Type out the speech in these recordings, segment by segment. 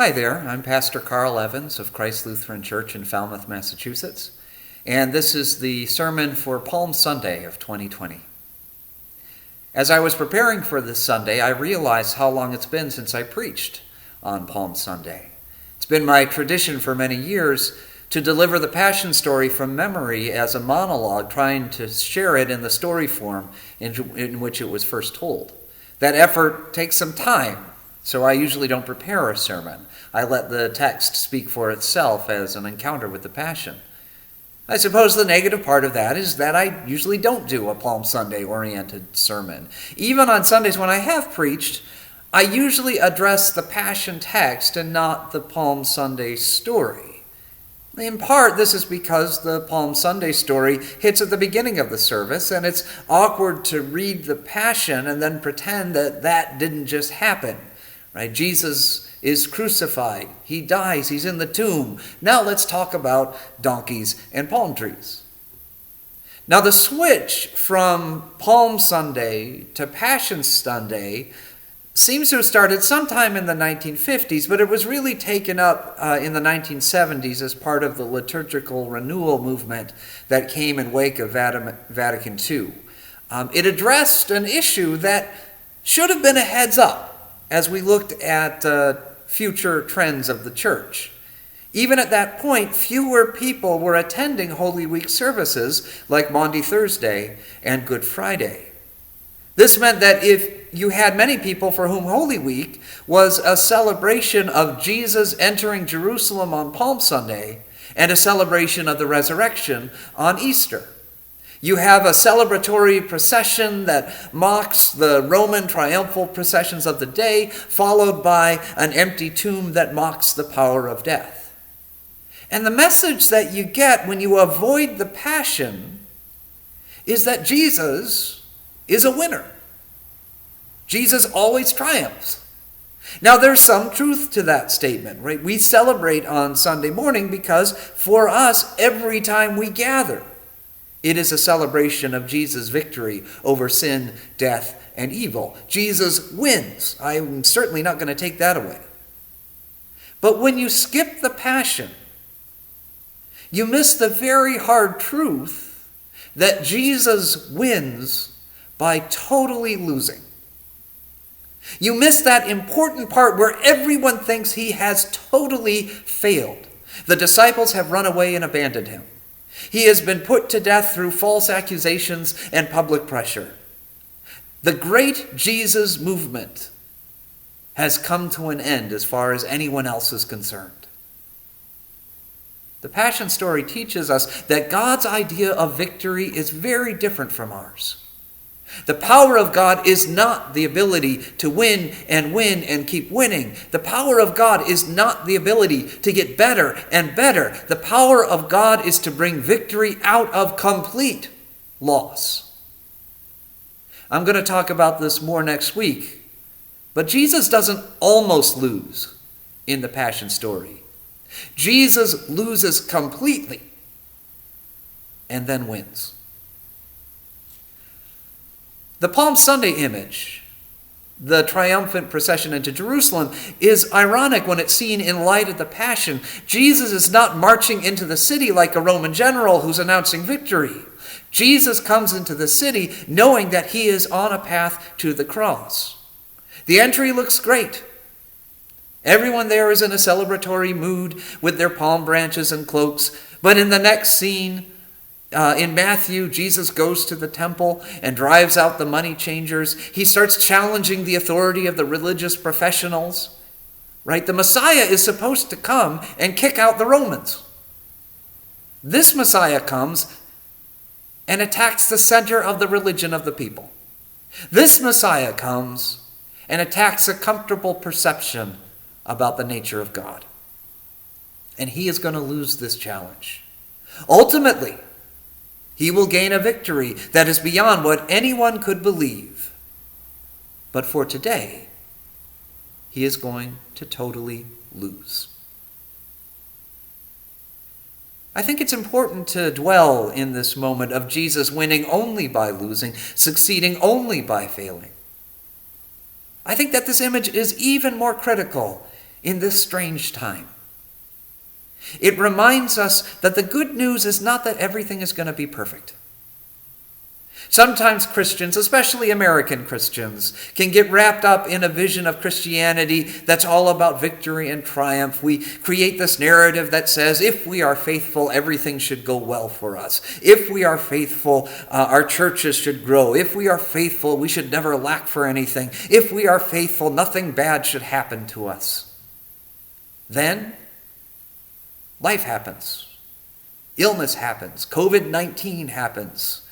Hi there, I'm Pastor Carl Evans of Christ Lutheran Church in Falmouth, Massachusetts, and this is the sermon for Palm Sunday of 2020. As I was preparing for this Sunday, I realized how long it's been since I preached on Palm Sunday. It's been my tradition for many years to deliver the Passion story from memory as a monologue, trying to share it in the story form in which it was first told. That effort takes some time, so I usually don't prepare a sermon. I let the text speak for itself as an encounter with the Passion. I suppose the negative part of that is that I usually don't do a Palm Sunday-oriented sermon. Even on Sundays when I have preached, I usually address the Passion text and not the Palm Sunday story. In part, this is because the Palm Sunday story hits at the beginning of the service, and it's awkward to read the Passion and then pretend that that didn't just happen. Right? Jesus is crucified. He dies. He's in the tomb. Now let's talk about donkeys and palm trees. Now the switch from Palm Sunday to Passion Sunday seems to have started sometime in the 1950s, but it was really taken up in the 1970s as part of the liturgical renewal movement that came in wake of Vatican II. It addressed an issue that should have been a heads up as we looked at future trends of the church. Even at that point, fewer people were attending Holy Week services like Maundy Thursday and Good Friday. This meant that if you had many people for whom Holy Week was a celebration of Jesus entering Jerusalem on Palm Sunday and a celebration of the resurrection on Easter. You have a celebratory procession that mocks the Roman triumphal processions of the day, followed by an empty tomb that mocks the power of death. And the message that you get when you avoid the Passion is that Jesus is a winner. Jesus always triumphs. Now, there's some truth to that statement, right? We celebrate on Sunday morning because for us, every time we gather, it is a celebration of Jesus' victory over sin, death, and evil. Jesus wins. I'm certainly not going to take that away. But when you skip the Passion, you miss the very hard truth that Jesus wins by totally losing. You miss that important part where everyone thinks he has totally failed. The disciples have run away and abandoned him. He has been put to death through false accusations and public pressure. The great Jesus movement has come to an end as far as anyone else is concerned. The Passion story teaches us that God's idea of victory is very different from ours. The power of God is not the ability to win and keep winning. The power of God is not the ability to get better and better. The power of God is to bring victory out of complete loss. I'm going to talk about this more next week, but Jesus doesn't almost lose in the Passion story. Jesus loses completely and then wins. The Palm Sunday image, the triumphant procession into Jerusalem, is ironic when it's seen in light of the Passion. Jesus is not marching into the city like a Roman general who's announcing victory. Jesus comes into the city knowing that he is on a path to the cross. The entry looks great. Everyone there is in a celebratory mood with their palm branches and cloaks, but in the next scene, in Matthew, Jesus goes to the temple and drives out the money changers. He starts challenging the authority of the religious professionals. Right? The Messiah is supposed to come and kick out the Romans. This Messiah comes and attacks the center of the religion of the people. This Messiah comes and attacks a comfortable perception about the nature of God. And he is going to lose this challenge. Ultimately, he will gain a victory that is beyond what anyone could believe. But for today, he is going to totally lose. I think it's important to dwell in this moment of Jesus winning only by losing, succeeding only by failing. I think that this image is even more critical in this strange time. It reminds us that the good news is not that everything is going to be perfect. Sometimes Christians, especially American Christians, can get wrapped up in a vision of Christianity that's all about victory and triumph. We create this narrative that says if we are faithful, everything should go well for us. If we are faithful, our churches should grow. If we are faithful, we should never lack for anything. If we are faithful, nothing bad should happen to us. Then, life happens. Illness happens. COVID-19 happens.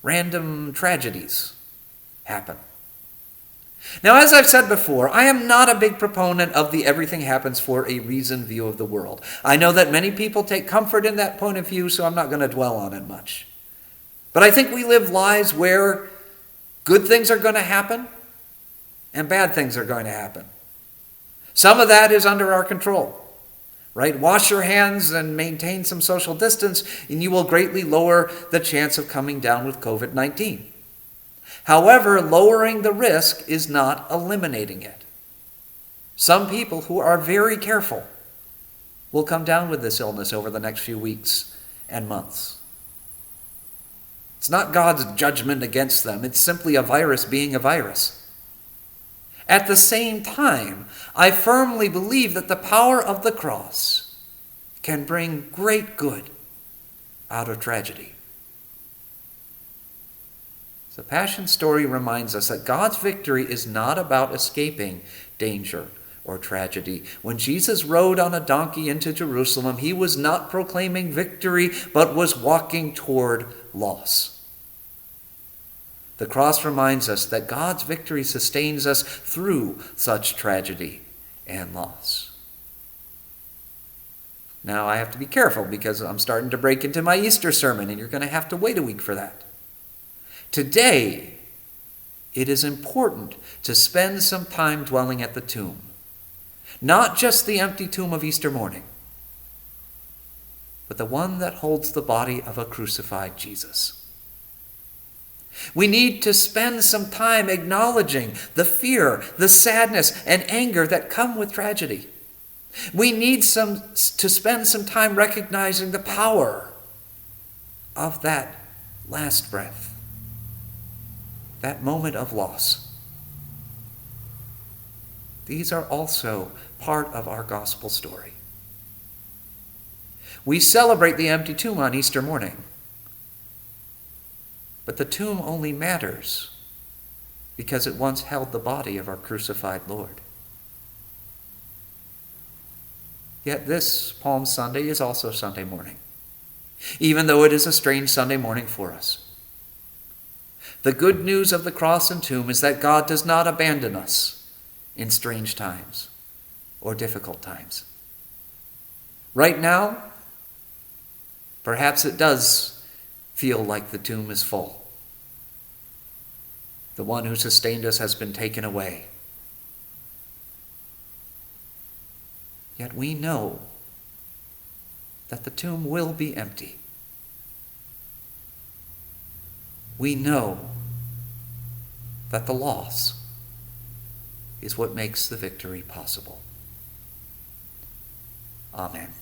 Random tragedies happen. Now, as I've said before, I am not a big proponent of the everything happens for a reason view of the world. I know that many people take comfort in that point of view, so I'm not going to dwell on it much. But I think we live lives where good things are going to happen and bad things are going to happen. Some of that is under our control. Right? Wash your hands and maintain some social distance, and you will greatly lower the chance of coming down with COVID-19. However, lowering the risk is not eliminating it. Some people who are very careful will come down with this illness over the next few weeks and months. It's not God's judgment against them. It's simply a virus being a virus. At the same time, I firmly believe that the power of the cross can bring great good out of tragedy. The Passion story reminds us that God's victory is not about escaping danger or tragedy. When Jesus rode on a donkey into Jerusalem, he was not proclaiming victory, but was walking toward loss. The cross reminds us that God's victory sustains us through such tragedy and loss. Now, I have to be careful because I'm starting to break into my Easter sermon, and you're going to have to wait a week for that. Today, it is important to spend some time dwelling at the tomb. Not just the empty tomb of Easter morning, but the one that holds the body of a crucified Jesus. We need to spend some time acknowledging the fear, the sadness, and anger that come with tragedy. We need to spend some time recognizing the power of that last breath, that moment of loss. These are also part of our gospel story. We celebrate the empty tomb on Easter morning. But the tomb only matters because it once held the body of our crucified Lord. Yet this Palm Sunday is also Sunday morning, even though it is a strange Sunday morning for us. The good news of the cross and tomb is that God does not abandon us in strange times or difficult times. Right now, perhaps it does feel like the tomb is full. The one who sustained us has been taken away. Yet we know that the tomb will be empty. We know that the loss is what makes the victory possible. Amen.